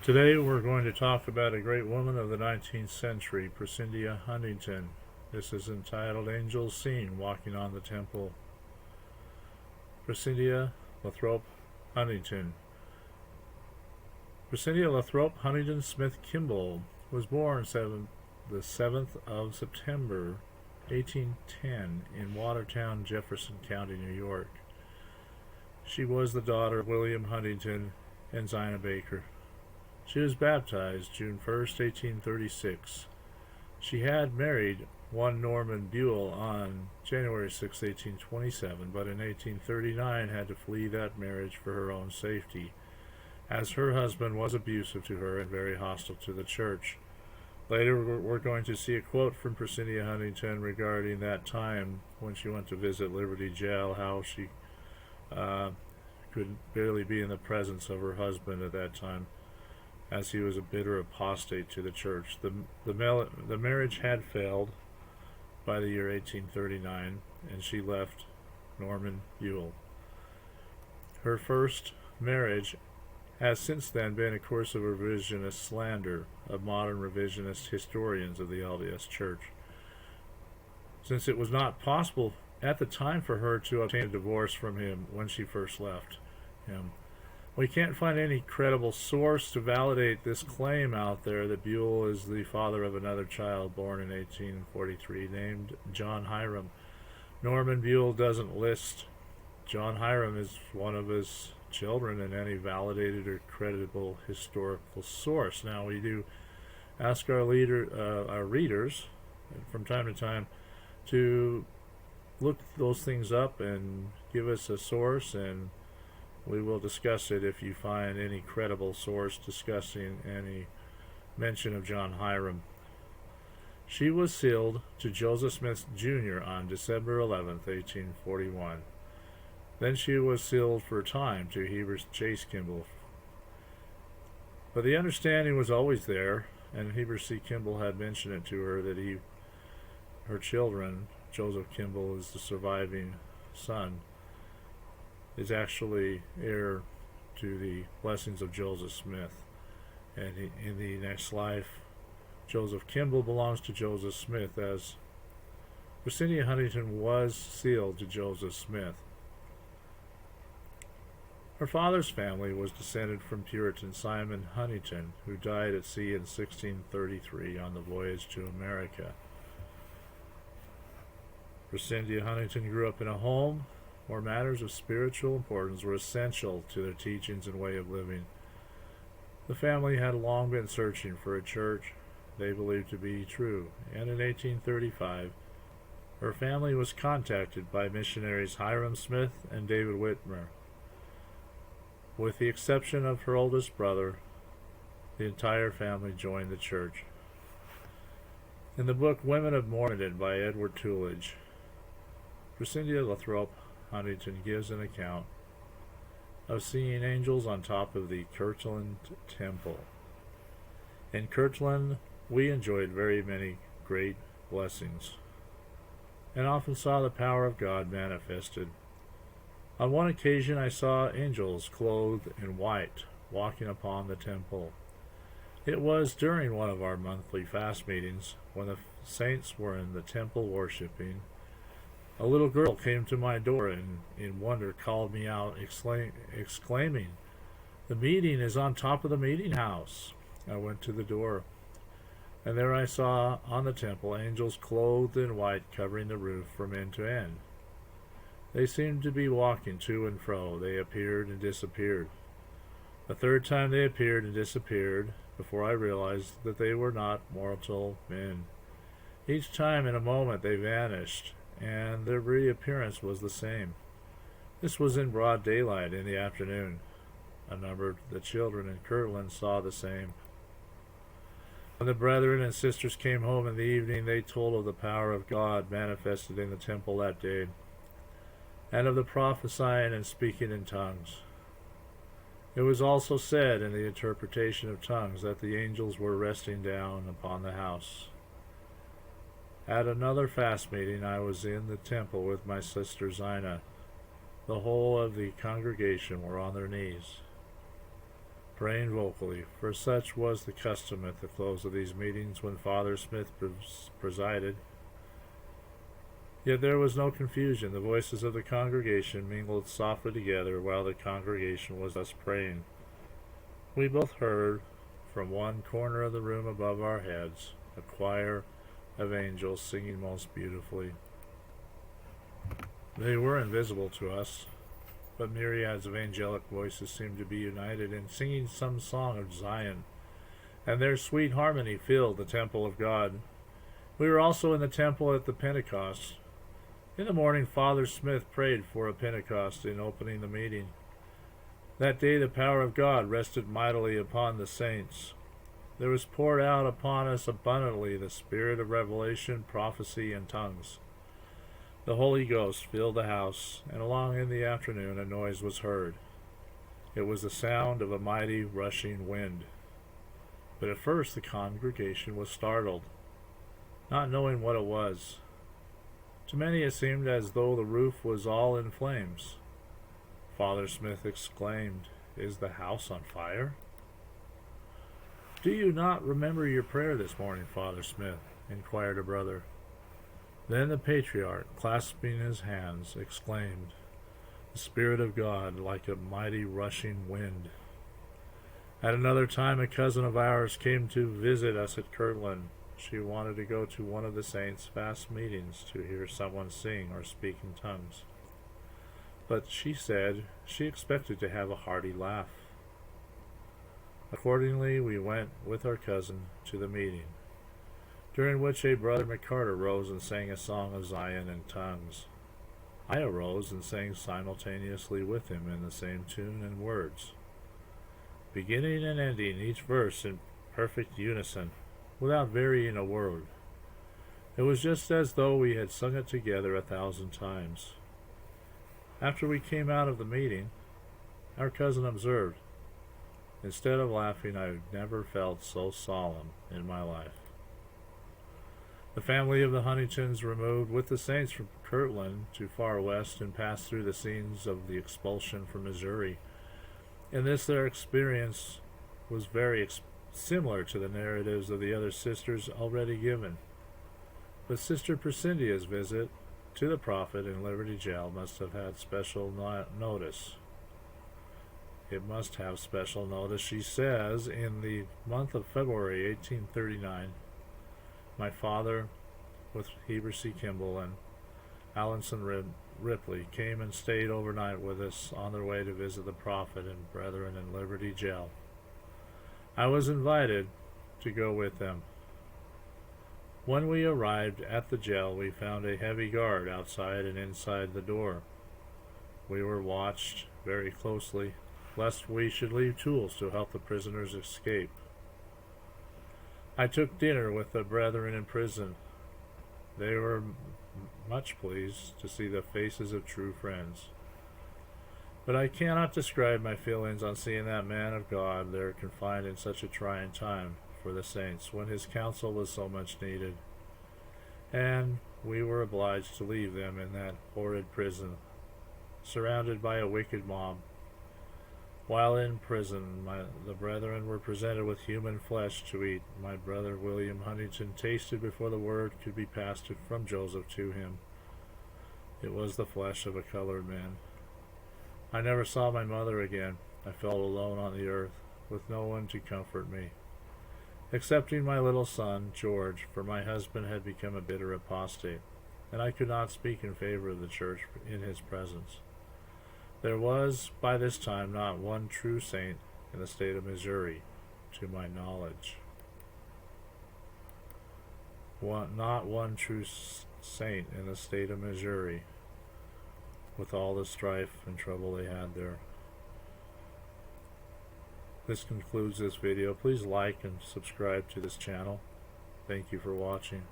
Today we're going to talk about a great woman of the 19th century, Prescindia Huntington. This is entitled Angels Seen Walking on the Temple. Prescindia Lathrop Huntington. Prescindia Lathrop Huntington Smith Kimball was born the 7th of September 1810 in Watertown, Jefferson County, New York. She was the daughter of William Huntington and Zina Baker. She was baptized June 1st, 1836. She had married one Norman Buell on January 6, 1827, but in 1839 had to flee that marriage for her own safety, as her husband was abusive to her and very hostile to the church. Later, we're going to see a quote from Prescindia Huntington regarding that time when she went to visit Liberty Jail, how she could barely be in the presence of her husband at that time, as he was a bitter apostate to the church. The marriage had failed by the year 1839, and she left Norman Buell. Her first marriage has since then been a course of revisionist slander of modern revisionist historians of the LDS Church, since it was not possible at the time for her to obtain a divorce from him when she first left him. We can't find any credible source to validate this claim out there that Buell is the father of another child born in 1843 named John Hiram. Norman Buell doesn't list John Hiram as one of his children in any validated or credible historical source. Now, we do ask our readers from time to time to look those things up and give us a source, and we will discuss it if you find any credible source discussing any mention of John Hiram. She was sealed to Joseph Smith Jr. on December 11, 1841. Then she was sealed for a time to Heber C. Kimball. But the understanding was always there, and Heber C. Kimball had mentioned it to her that her children, Joseph Kimball is the surviving son, is actually heir to the blessings of Joseph Smith. And in the next life, Joseph Kimball belongs to Joseph Smith, as Prescindia Huntington was sealed to Joseph Smith. Her father's family was descended from Puritan Simon Huntington, who died at sea in 1633 on the voyage to America. Prescindia Huntington grew up in a home where matters of spiritual importance were essential to their teachings and way of living. The family had long been searching for a church they believed to be true, and in 1835 her family was contacted by missionaries Hiram Smith and David Whitmer. With the exception of her oldest brother, the entire family joined the church. In the book Women of Mormondom by Edward Tullidge, Prescindia Lathrop Huntington gives an account of seeing angels on top of the Kirtland temple. In Kirtland, we enjoyed very many great blessings, and often saw the power of God manifested. On one occasion I saw angels clothed in white walking upon the temple. It was during one of our monthly fast meetings, when the saints were in the temple worshiping. A little girl came to my door and in wonder called me out, exclaiming, "The meeting is on top of the meeting house." I went to the door, and there I saw on the temple angels clothed in white covering the roof from end to end. They seemed to be walking to and fro. They appeared and disappeared. The third time they appeared and disappeared before I realized that they were not mortal men. Each time in a moment they vanished, and their reappearance was the same. This was in broad daylight in the afternoon. A number of the children in Kirtland saw the same. When the brethren and sisters came home in the evening, they told of the power of God manifested in the temple that day, and of the prophesying and speaking in tongues. It was also said in the interpretation of tongues that the angels were resting down upon the house. At another fast meeting, I was in the temple with my sister Zina. The whole of the congregation were on their knees. praying vocally, for such was the custom at the close of these meetings when Father Smith presided. Yet there was no confusion. The voices of the congregation mingled softly together while the congregation was thus praying. We both heard, from one corner of the room above our heads, a choir of angels singing most beautifully. They were invisible to us, but myriads of angelic voices seemed to be united in singing some song of Zion, and their sweet harmony filled the temple of God. We were also in the temple at the Pentecost. In the morning, Father Smith prayed for a Pentecost in opening the meeting. That day the power of God rested mightily upon the saints. There was poured out upon us abundantly the spirit of revelation, prophecy, and tongues. The Holy Ghost filled the house, and along in the afternoon a noise was heard. It was the sound of a mighty rushing wind. But at first the congregation was startled, not knowing what it was. To many it seemed as though the roof was all in flames. Father Smith exclaimed, "Is the house on fire?" "Do you not remember your prayer this morning, Father Smith?" inquired a brother. Then the patriarch, clasping his hands, exclaimed, "The Spirit of God, like a mighty rushing wind." At another time, a cousin of ours came to visit us at Kirtland. She wanted to go to one of the saints' fast meetings to hear someone sing or speak in tongues. But she said she expected to have a hearty laugh. Accordingly, we went with our cousin to the meeting, during which a brother McCarter rose and sang a song of Zion in tongues. I arose and sang simultaneously with him in the same tune and words, beginning and ending each verse in perfect unison, without varying a word. It was just as though we had sung it together 1,000 times. After we came out of the meeting, our cousin observed, "Instead of laughing, I've never felt so solemn in my life." The family of the Huntingtons removed with the saints from Kirtland to Far West and passed through the scenes of the expulsion from Missouri. In this their experience was very similar to the narratives of the other sisters already given. But Sister Prescindia's visit to the prophet in Liberty Jail must have had special notice. It must have special notice. She says, in the month of February 1839, my father, with Heber C. Kimball and Alanson Ripley, came and stayed overnight with us on their way to visit the prophet and brethren in Liberty Jail. I was invited to go with them. When we arrived at the jail, we found a heavy guard outside and inside the door. We were watched very closely, lest we should leave tools to help the prisoners escape. I took dinner with the brethren in prison. They were much pleased to see the faces of true friends. But I cannot describe my feelings on seeing that man of God there confined in such a trying time for the saints, when his counsel was so much needed, and we were obliged to leave them in that horrid prison, surrounded by a wicked mob. While in prison, the brethren were presented with human flesh to eat. My brother William Huntington tasted before the word could be passed from Joseph to him. It was the flesh of a colored man. I never saw my mother again. I felt alone on the earth, with no one to comfort me, excepting my little son, George, for my husband had become a bitter apostate, and I could not speak in favor of the church in his presence. There was, by this time, not one true saint in the state of Missouri, to my knowledge. Not one true saint in the state of Missouri, with all the strife and trouble they had there. This concludes this video. Please like and subscribe to this channel. Thank you for watching.